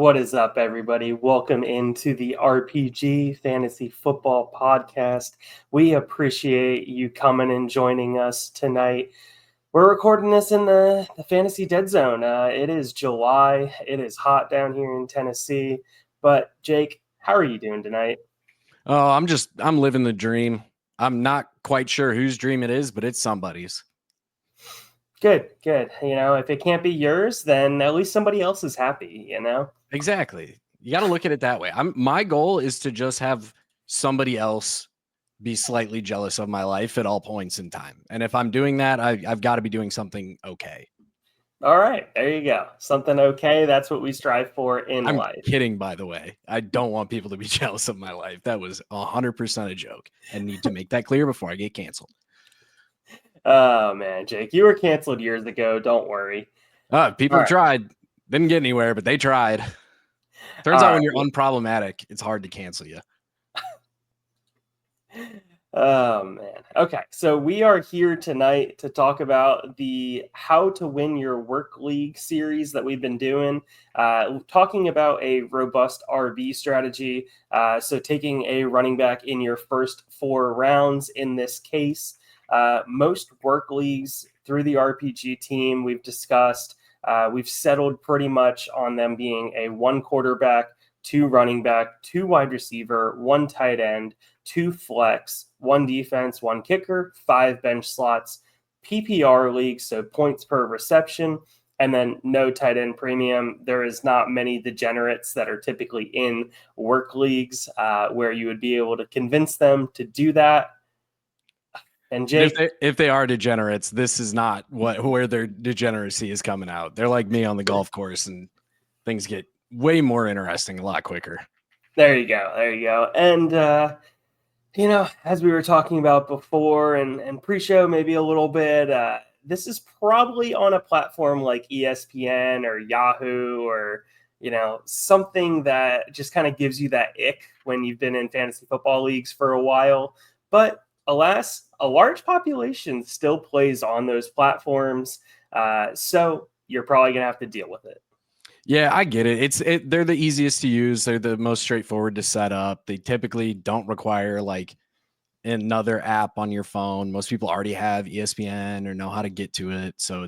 What is up, everybody? Welcome into the RPG Fantasy Football Podcast. We appreciate you coming and joining us tonight. We're recording this in the Fantasy Dead Zone. It is July. It is hot down here in Tennessee. But, Jake, how are you doing tonight? Oh, I'm living the dream. I'm not quite sure whose dream it is, but it's somebody's. Good. If it can't be yours, then at least somebody else is happy, Exactly. You got to look at it that way. My goal is to just have somebody else be slightly jealous of my life at all points in time. And if I'm doing that, I've got to be doing something okay. All right, there you go. Something okay. That's what we strive for in I'm life. kidding, by the way. I don't want people to be jealous of my life. That was 100% a joke. I need to make that clear before I get canceled. Oh, man, Jake, you were canceled years ago. Don't worry. People tried. Didn't get anywhere, but they tried. Turns out when you're unproblematic, it's hard to cancel you. Oh, man. Okay, so we are here tonight to talk about the How to Win Your Work League series that we've been doing, talking about a robust RB strategy. So taking a running back in your first 4 rounds in this case. Most work leagues through the RPG team we've discussed, we've settled pretty much on them being a 1 quarterback, 2 running back, 2 wide receiver, 1 tight end, 2 flex, 1 defense, 1 kicker, 5 bench slots, PPR league, so points per reception, and then no tight end premium. There is not many degenerates that are typically in work leagues where you would be able to convince them to do that. And Jake, if they are degenerates, this is not where their degeneracy is coming out. They're like me on the golf course, and things get way more interesting a lot quicker. There you go. And as we were talking about before and pre-show, maybe a little bit, this is probably on a platform like ESPN or Yahoo or something that just kind of gives you that ick when you've been in fantasy football leagues for a while. But alas, a large population still plays on those platforms. So you're probably going to have to deal with it. Yeah, I get it. They're the easiest to use. They're the most straightforward to set up. They typically don't require like another app on your phone. Most people already have ESPN or know how to get to it. So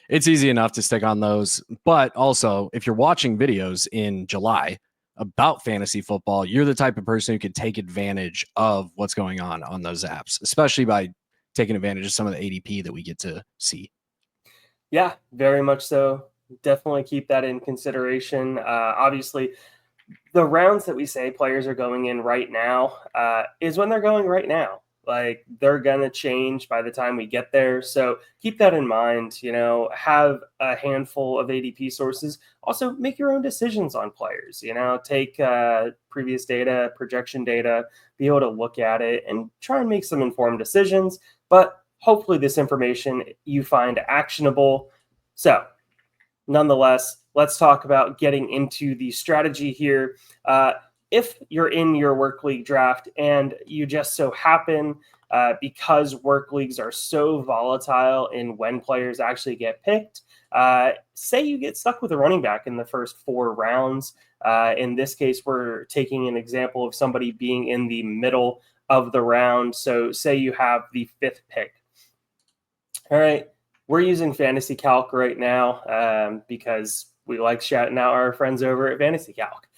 it's easy enough to stick on those. But also, if you're watching videos in July about fantasy football, you're the type of person who could take advantage of what's going on those apps, especially by taking advantage of some of the ADP that we get to see. Yeah, very much so. Definitely keep that in consideration. Obviously, the rounds that we say players are going in right now is when they're going right now. Like, they're going to change by the time we get there. So keep that in mind. Have a handful of ADP sources. Also, make your own decisions on players. Take previous data, projection data, be able to look at it and try and make some informed decisions. But hopefully this information you find actionable. So nonetheless, let's talk about getting into the strategy here. If you're in your work league draft and you just so happen, because work leagues are so volatile in when players actually get picked, say you get stuck with a running back in the first 4 rounds. In this case, we're taking an example of somebody being in the middle of the round. So say you have the 5th pick. All right. We're using Fantasy Calc right now because we like shouting out our friends over at Fantasy Calc.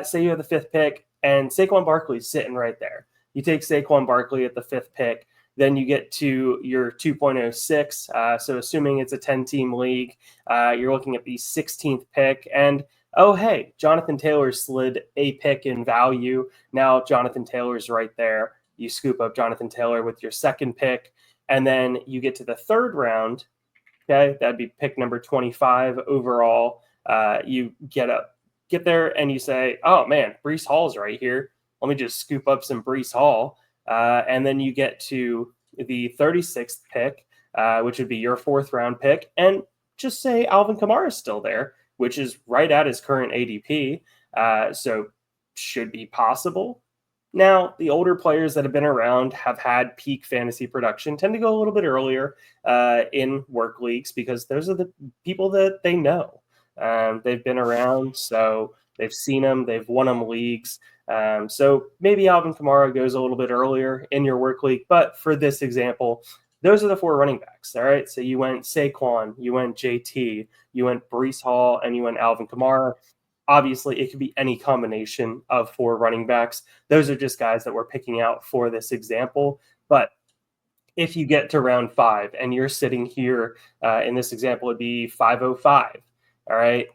Say you have the 5th pick and Saquon Barkley's sitting right there. You take Saquon Barkley at the 5th pick, then you get to your 2.06. So assuming it's a 10-team league, you're looking at the 16th pick. And, oh, hey, Jonathan Taylor slid a pick in value. Now Jonathan Taylor's right there. You scoop up Jonathan Taylor with your 2nd pick. And then you get to the 3rd round, okay? That'd be pick number 25 overall. You get there and you say, oh, man, Breece Hall's right here. Let me just scoop up some Breece Hall. And then you get to the 36th pick, which would be your 4th round pick. And just say Alvin Kamara is still there, which is right at his current ADP. So should be possible. Now, the older players that have been around have had peak fantasy production, tend to go a little bit earlier in work leagues because those are the people that they know. They've been around, so they've seen them, they've won them leagues. So maybe Alvin Kamara goes a little bit earlier in your work week, but for this example, those are the 4 running backs. All right. So you went Saquon, you went JT, you went Brees Hall, and you went Alvin Kamara. Obviously, it could be any combination of 4 running backs. Those are just guys that we're picking out for this example. But if you get to round 5 and you're sitting here, in this example, it'd be 505. All right.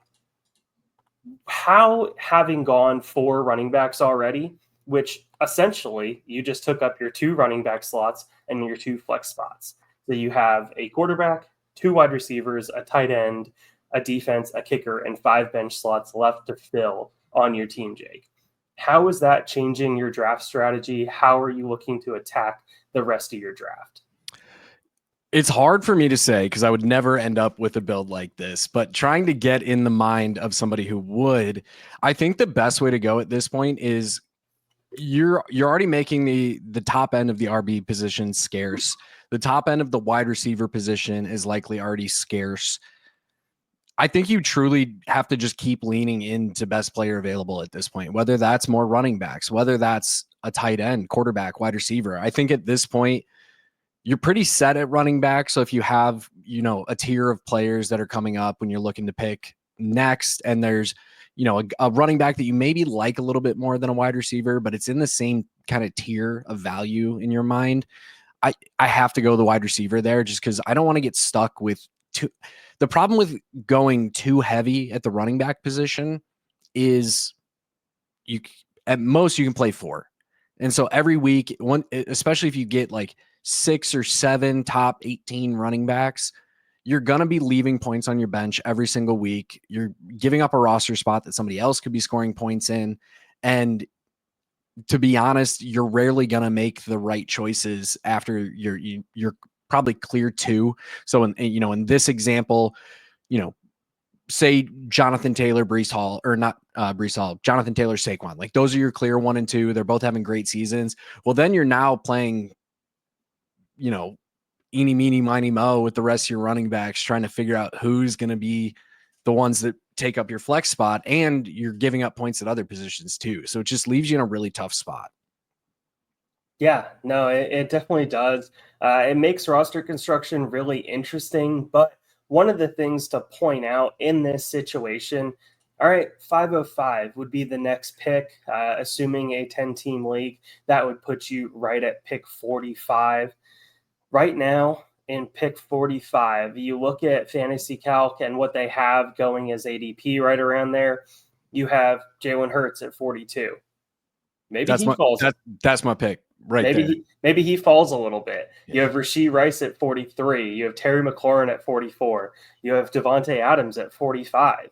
How, having gone 4 running backs already, which essentially you just took up your 2 running back slots and your 2 flex spots. So you have a quarterback, 2 wide receivers, a tight end, a defense, a kicker, and 5 bench slots left to fill on your team, Jake. How is that changing your draft strategy? How are you looking to attack the rest of your draft? It's hard for me to say because I would never end up with a build like this, but trying to get in the mind of somebody who would, I think the best way to go at this point is you're already making the top end of the RB position scarce. The top end of the wide receiver position is likely already scarce. I think you truly have to just keep leaning into best player available at this point, whether that's more running backs, whether that's a tight end, quarterback, wide receiver. I think at this point, you're pretty set at running back. So if you have, a tier of players that are coming up when you're looking to pick next, and there's, a running back that you maybe like a little bit more than a wide receiver, but it's in the same kind of tier of value in your mind, I have to go the wide receiver there just because I don't want to get stuck with two. The problem with going too heavy at the running back position is you at most you can play 4. And so every week, especially if you get like 6 or 7 top 18 running backs, you're going to be leaving points on your bench every single week. You're giving up a roster spot that somebody else could be scoring points in. And to be honest, you're rarely going to make the right choices after you're probably clear 2. So in this example, say Jonathan Taylor, Brees Hall, or not Brees Hall, Jonathan Taylor, Saquon. Like those are your clear 1 and 2. They're both having great seasons. Well, then you're now playing, eeny, meeny, miny, mo with the rest of your running backs, trying to figure out who's going to be the ones that take up your flex spot, and you're giving up points at other positions too. So it just leaves you in a really tough spot. Yeah, no, it definitely does. It makes roster construction really interesting. But one of the things to point out in this situation, all right, 505 would be the next pick, assuming a 10-team league. That would put you right at pick 45. Right now, in pick 45, you look at Fantasy Calc and what they have going as ADP right around there. You have Jalen Hurts at 42. Maybe That's he my falls. that's my pick right there. Maybe he falls a little bit. You Yeah. have Rashee Rice at 43. You have Terry McLaurin at 44. You have Devontae Adams at 45.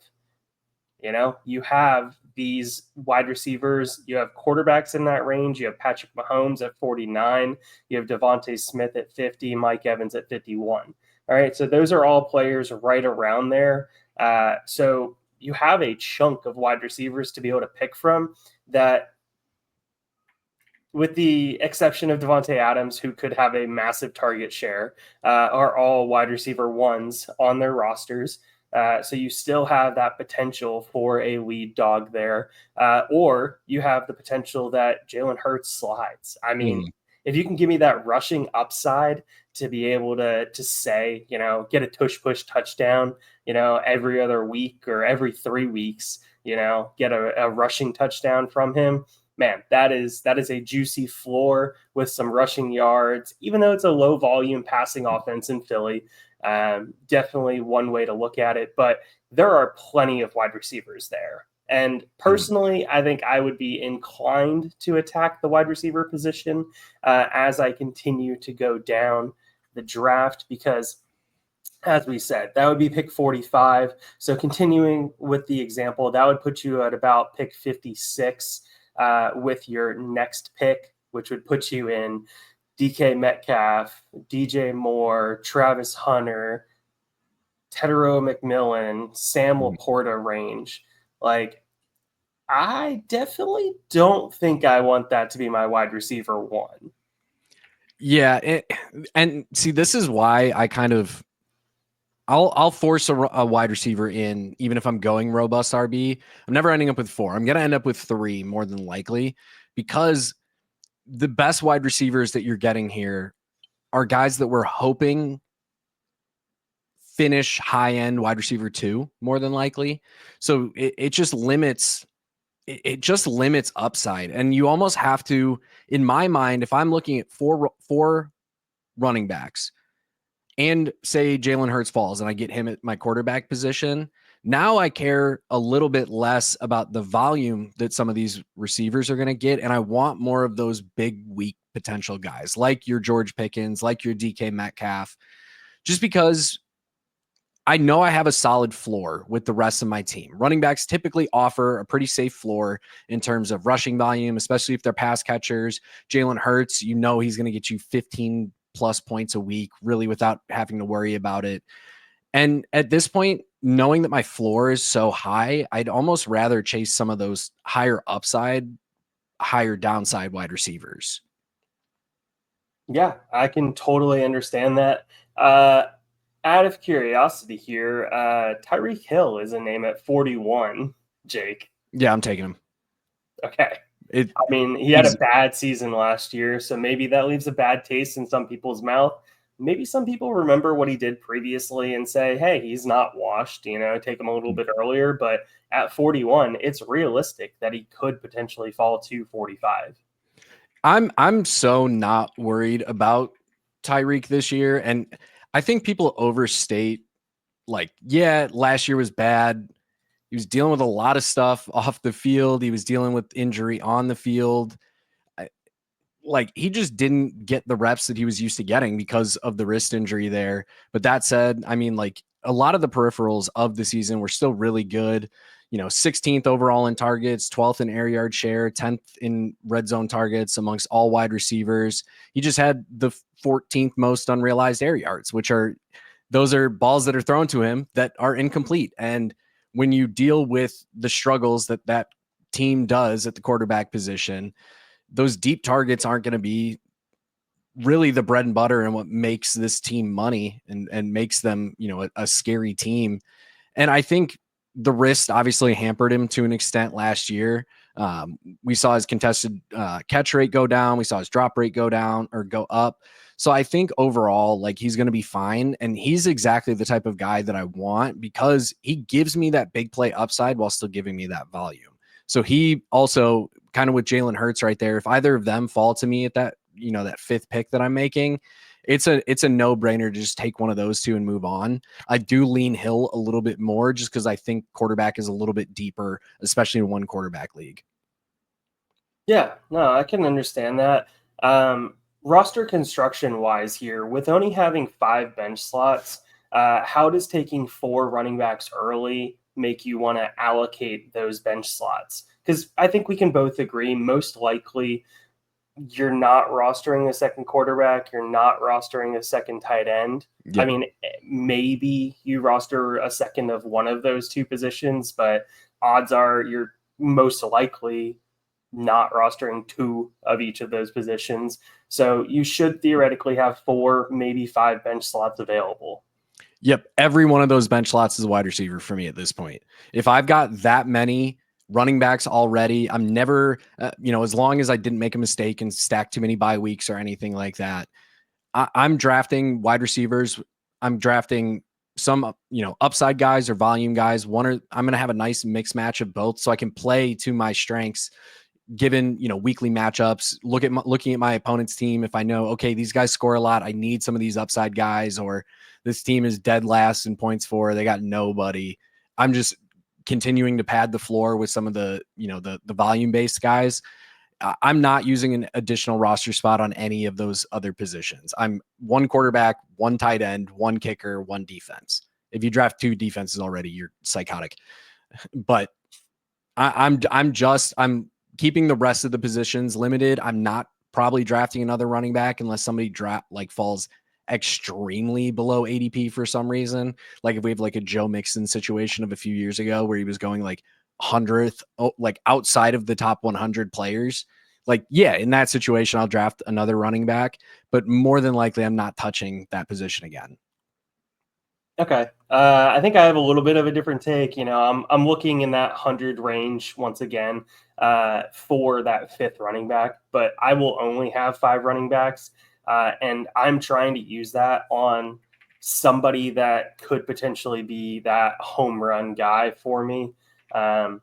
You have these wide receivers. You have quarterbacks in that range. You have Patrick Mahomes at 49. You have Devontae Smith at 50. Mike Evans at 51. All right, so those are all players right around there. So you have a chunk of wide receivers to be able to pick from that, with the exception of Devontae Adams, who could have a massive target share, are all wide receiver 1s on their rosters. So you still have that potential for a lead dog there, or you have the potential that Jalen Hurts slides. I mean, if you can give me that rushing upside to be able to say, get a tush push touchdown, every other week or every 3 weeks, get a rushing touchdown from him. Man, that is a juicy floor with some rushing yards, even though it's a low volume passing offense in Philly. Definitely one way to look at it, but there are plenty of wide receivers there. And personally, I think I would be inclined to attack the wide receiver position as I continue to go down the draft, because as we said, that would be pick 45. So continuing with the example, that would put you at about pick 56 with your next pick, which would put you in DK Metcalf, DJ Moore, Travis Hunter, Tedero McMillan, Sam Laporta range. Like, I definitely don't think I want that to be my wide receiver 1. Yeah. And see, this is why I kind of I'll force a wide receiver in, even if I'm going robust RB. I'm never ending up with 4. I'm gonna end up with 3 more than likely, because the best wide receivers that you're getting here are guys that we're hoping finish high end wide receiver 2 more than likely. So it just limits it just limits upside. And you almost have to, in my mind, if I'm looking at four running backs, and say Jalen Hurts falls and I get him at my quarterback position, now I care a little bit less about the volume that some of these receivers are going to get. And I want more of those big, weak potential guys like your George Pickens, like your DK Metcalf, just because I know I have a solid floor with the rest of my team. Running backs typically offer a pretty safe floor in terms of rushing volume, especially if they're pass catchers. Jalen Hurts, you know he's going to get you 15 plus points a week, really without having to worry about it. And at this point, knowing that my floor is so high, I'd almost rather chase some of those higher upside, higher downside wide receivers. Yeah, I can totally understand that. Uh, Out of curiosity here, Tyreek Hill is a name at 41, Jake. Yeah, I'm taking him. Okay. It I mean, he had a he's bad season last year, so maybe that leaves a bad taste in some people's mouth. Maybe some people remember what he did previously and say, hey, he's not washed, take him a little bit earlier. But at 41, it's realistic that he could potentially fall to 45. I'm so not worried about Tyreek this year. And I think people overstate, like, yeah, last year was bad. He was dealing with a lot of stuff off the field. He was dealing with injury on the field. Like, he just didn't get the reps that he was used to getting because of the wrist injury there. But that said, I mean, like, a lot of the peripherals of the season were still really good. 16th overall in targets, 12th in air yard share, 10th in red zone targets amongst all wide receivers. He just had the 14th most unrealized air yards, which are, those are balls that are thrown to him that are incomplete. And when you deal with the struggles that team does at the quarterback position, those deep targets aren't going to be really the bread and butter and what makes this team money and makes them, a scary team. And I think the wrist obviously hampered him to an extent last year. We saw his contested catch rate go down. We saw his drop rate go down or go up. So I think overall, like, he's going to be fine. And he's exactly the type of guy that I want, because he gives me that big play upside while still giving me that volume. So he also, kind of with Jalen Hurts right there, if either of them fall to me at that, that 5th pick that I'm making, it's a no-brainer to just take one of those two and move on. I do lean Hill a little bit more just because I think quarterback is a little bit deeper, especially in one quarterback league. Yeah, no, I can understand that. Roster construction wise here, with only having 5 bench slots, how does taking 4 running backs early make you want to allocate those bench slots? Because I think we can both agree, most likely you're not rostering a second quarterback, you're not rostering a second tight end. I Yep. mean, maybe you roster a second of one of those two positions, but odds are you're most likely not rostering 2 of each of those positions. So you should theoretically have 4, maybe 5 bench slots available. Yep. Every one of those bench slots is a wide receiver for me at this point. If I've got that many running backs already, I'm never, as long as I didn't make a mistake and stack too many bye weeks or anything like that, I'm drafting wide receivers. I'm drafting some, upside guys or volume guys. I'm going to have a nice mix match of both so I can play to my strengths given, weekly matchups. Looking at my opponent's team. If I know, okay, these guys score a lot, I need some of these upside guys, or this team is dead last in points for, they got nobody. I'm just continuing to pad the floor with some of the, the volume based guys. I'm not using an additional roster spot on any of those other positions. I'm one quarterback, one tight end, one kicker, one defense. If you draft 2 defenses already, you're psychotic. But I'm keeping the rest of the positions limited. I'm not probably drafting another running back unless somebody falls extremely below ADP for some reason. Like if we have like a Joe Mixon situation of a few years ago where he was going like 100th, like outside of the top 100 players. Like, yeah, in that situation, I'll draft another running back, but more than likely, I'm not touching that position again. Okay. I think I have a little bit of a different take. I'm looking in that 100 range once again for that fifth running back, but I will only have five running backs, and I'm trying to use that on somebody that could potentially be that home run guy for me. Um,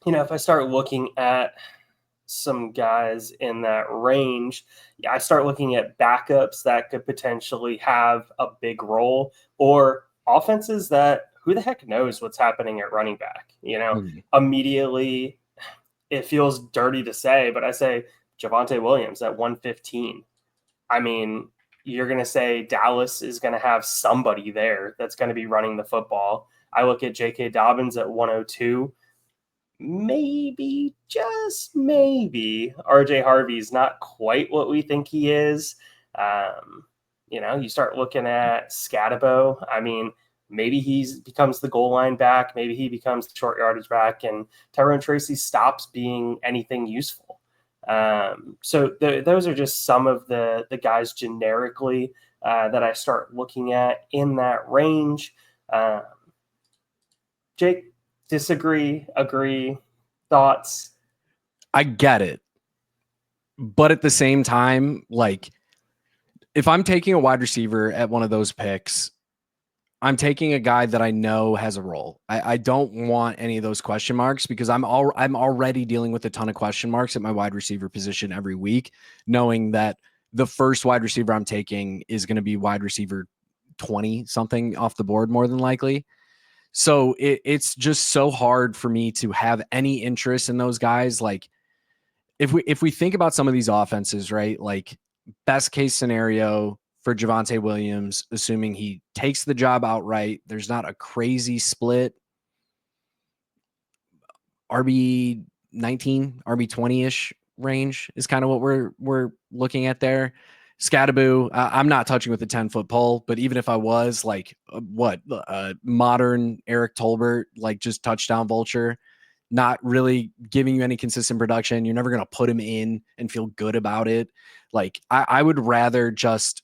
if I start looking at some guys in that range, I start looking at backups that could potentially have a big role, or offenses that who the heck knows what's happening at running back. Mhm. Immediately it feels dirty to say, but I say Javonte Williams at 115. I mean, you're going to say Dallas is going to have somebody there that's going to be running the football. I look at J.K. Dobbins at 102. Maybe, just maybe, RJ Harvey's not quite what we think he is. Um, you start looking at Scatabo. I mean, maybe he becomes the goal line back. Maybe he becomes the short yardage back, and Tyrone Tracy stops being anything useful. So those are just some of the guys generically that I start looking at in that range. Um, Jake, disagree, agree, thoughts? I get it. But at the same time, like if I'm taking a wide receiver at one of those picks, I'm taking a guy that I know has a role. I don't want any of those question marks because I'm already dealing with a ton of question marks at my wide receiver position every week, knowing that the first wide receiver I'm taking is going to be wide receiver 20 something off the board more than likely. So it's just so hard for me to have any interest in those guys. Like if we think about some of these offenses, right? Like best case scenario for Javonte Williams, assuming he takes the job outright, there's not a crazy split. RB 19, RB 20-ish range is kind of what we're looking at there. Scattaboo, I'm not touching with a 10-foot pole, but even if I was, like, modern Eric Tolbert, like just touchdown vulture, not really giving you any consistent production. You're never going to put him in and feel good about it. Like, I would rather just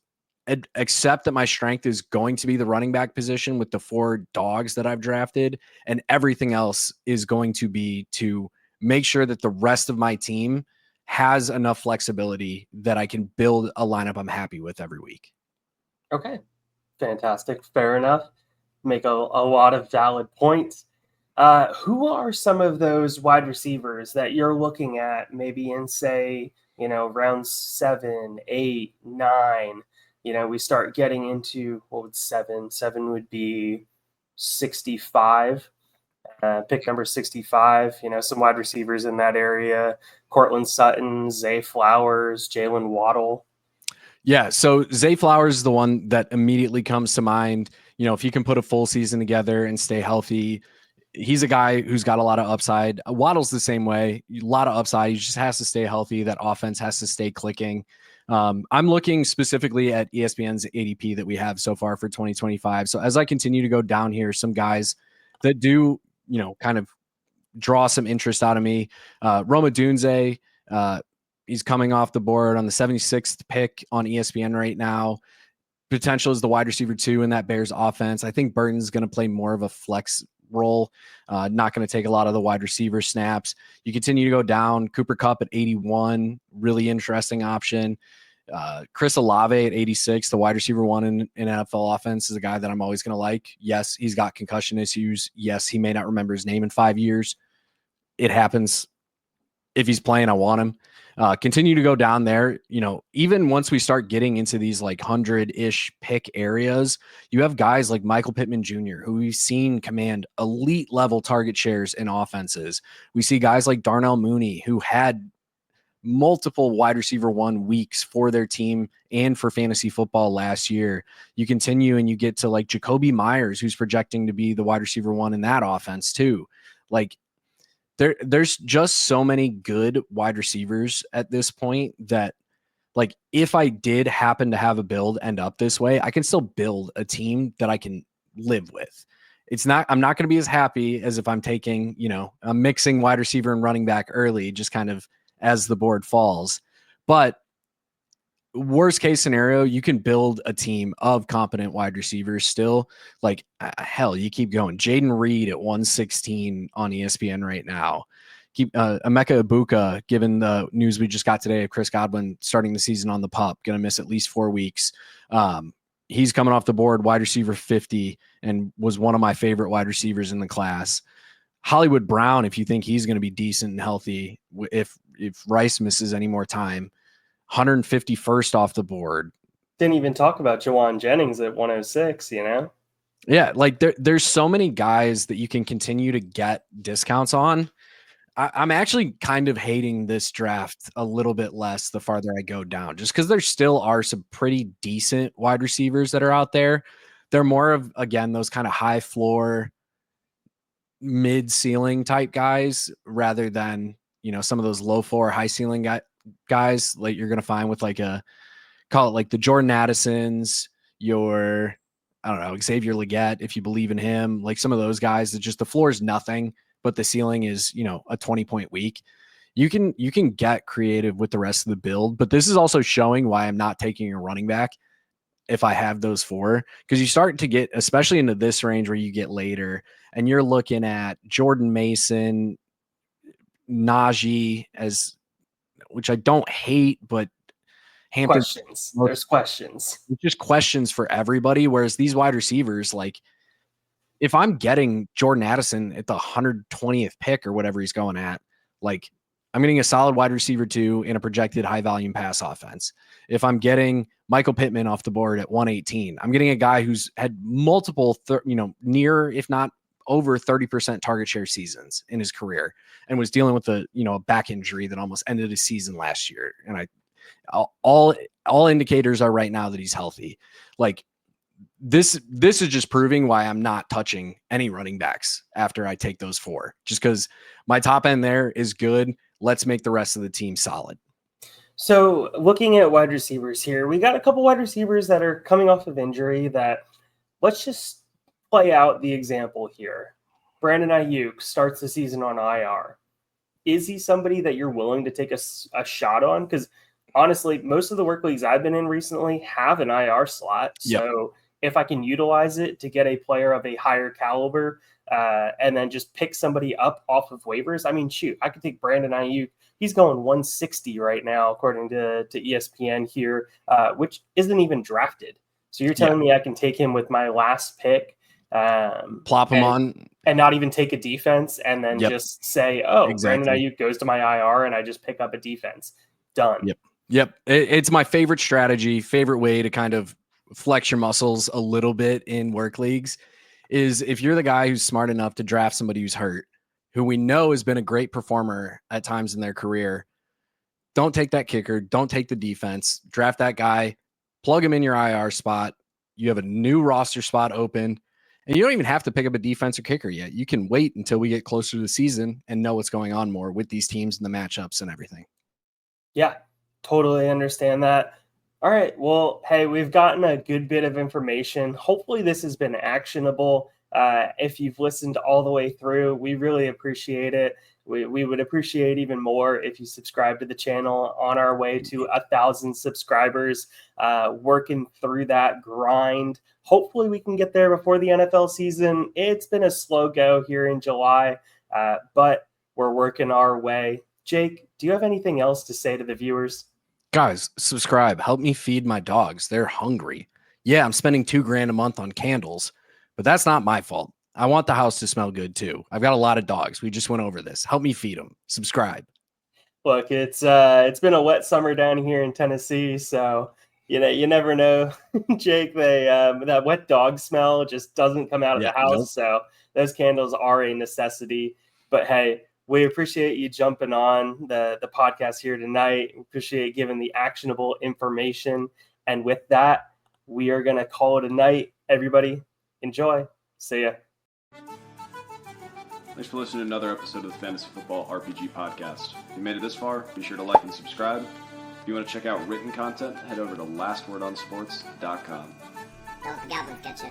accept that my strength is going to be the running back position with the four dogs that I've drafted, and everything else is going to be to make sure that the rest of my team has enough flexibility that I can build a lineup I'm happy with every week. Okay, fantastic. Fair enough. Make a lot of valid points. Who are some of those wide receivers that you're looking at maybe in, say, round 7, 8, 9? We start getting into what would 7? 7 would be 65. Pick number 65, some wide receivers in that area. Cortland Sutton, Zay Flowers, Jalen Waddle. Yeah. So Zay Flowers is the one that immediately comes to mind. If he can put a full season together and stay healthy, he's a guy who's got a lot of upside. Waddle's the same way, a lot of upside. He just has to stay healthy. That offense has to stay clicking. I'm looking specifically at ESPN's ADP that we have so far for 2025. So as I continue to go down here, some guys that do, kind of draw some interest out of me. Roma Dunze, he's coming off the board on the 76th pick on ESPN right now. Potential is the wide receiver 2 in that Bears offense. I think Burton's going to play more of a flex role, not going to take a lot of the wide receiver snaps. You continue to go down. Cooper Kupp at 81, really interesting option. Chris Olave at 86, the wide receiver 1 in NFL offense, is a guy that I'm always going to like. Yes, he's got concussion issues. Yes, he may not remember his name in 5 years. It happens. If he's playing, I want him. Continue to go down there. Even once we start getting into these like 100-ish pick areas, you have guys like Michael Pittman Jr., who we've seen command elite level target shares in offenses. We see guys like Darnell Mooney, who had multiple wide receiver 1 weeks for their team and for fantasy football last year. You continue and you get to like Jacoby Myers, who's projecting to be the wide receiver 1 in that offense too. Like, there's just so many good wide receivers at this point that, like, if I did happen to have a build end up this way, I can still build a team that I can live with. I'm not going to be as happy as if I'm taking, I'm mixing wide receiver and running back early, just kind of as the board falls. But worst case scenario, you can build a team of competent wide receivers still. Like, hell, you keep going. Jaden Reed at 116 on ESPN right now. Keep Emeka Ibuka, given the news we just got today of Chris Godwin starting the season on the pup, going to miss at least 4 weeks. He's coming off the board, wide receiver 50, and was one of my favorite wide receivers in the class. Hollywood Brown, if you think he's going to be decent and healthy, if Rice misses any more time, 151st off the board. Didn't even talk about Jawan Jennings at 106, you know? Yeah, like there's so many guys that you can continue to get discounts on. I'm actually kind of hating this draft a little bit less the farther I go down, just because there still are some pretty decent wide receivers that are out there. They're more of, again, those kind of high floor, mid ceiling type guys rather than, some of those low floor, high ceiling guys like you're going to find with call it like the Jordan Addisons, I don't know, Xavier Legette, if you believe in him, like some of those guys that just the floor is nothing, but the ceiling is, a 20-point week. You can get creative with the rest of the build, but this is also showing why I'm not taking a running back if I have those 4, because you start to get, especially into this range where you get later and you're looking at Jordan Mason, Najee, which I don't hate, but Hampton. Questions. There's questions. Just questions for everybody. Whereas these wide receivers, like if I'm getting Jordan Addison at the 120th pick or whatever he's going at, like I'm getting a solid wide receiver 2 in a projected high volume pass offense. If I'm getting Michael Pittman off the board at 118, I'm getting a guy who's had multiple, near, if not over 30% target share seasons in his career and was dealing with a back injury that almost ended his season last year. And all indicators are right now that he's healthy. Like this is just proving why I'm not touching any running backs after I take those 4, just because my top end there is good. Let's make the rest of the team solid. So looking at wide receivers here, we got a couple wide receivers that are coming off of injury that let's just play out the example here. Brandon Ayuk starts the season on IR. Is he somebody that you're willing to take a shot on? Because honestly, most of the work leagues I've been in recently have an IR slot. So if I can utilize it to get a player of a higher caliber and then just pick somebody up off of waivers, I mean, shoot, I could take Brandon Ayuk. He's going 160 right now, according to ESPN here, which isn't even drafted. So you're telling me I can take him with my last pick, plop him on, and not even take a defense, and then just say, oh, exactly. Brandon Ayuk goes to my IR, and I just pick up a defense. Done. Yep. It's my favorite strategy, favorite way to kind of flex your muscles a little bit in work leagues is if you're the guy who's smart enough to draft somebody who's hurt, who we know has been a great performer at times in their career, don't take that kicker, don't take the defense, draft that guy, plug him in your IR spot. You have a new roster spot open, and you don't even have to pick up a defense or kicker yet. You can wait until we get closer to the season and know what's going on more with these teams and the matchups and everything. Yeah, totally understand that. All right. Well, hey, we've gotten a good bit of information. Hopefully this has been actionable. If you've listened all the way through, we really appreciate it. We would appreciate even more if you subscribe to the channel on our way to 1,000 subscribers, working through that grind. Hopefully we can get there before the NFL season. It's been a slow go here in July, but we're working our way. Jake, do you have anything else to say to the viewers? Guys, subscribe. Help me feed my dogs. They're hungry. Yeah, I'm spending $2,000 a month on candles, but that's not my fault. I want the house to smell good too. I've got a lot of dogs. We just went over this. Help me feed them. Subscribe. Look, it's been a wet summer down here in Tennessee, so you never know, Jake. That wet dog smell just doesn't come out of the house. Nope. So those candles are a necessity. But hey, we appreciate you jumping on the podcast here tonight. We appreciate giving the actionable information. And with that, we are going to call it a night. Everybody, enjoy. See ya. Thanks for listening to another episode of the Fantasy Football RPG Podcast. If you made it this far, be sure to like and subscribe. If you want to check out written content, head over to lastwordonsports.com. Don't let the goblins get you.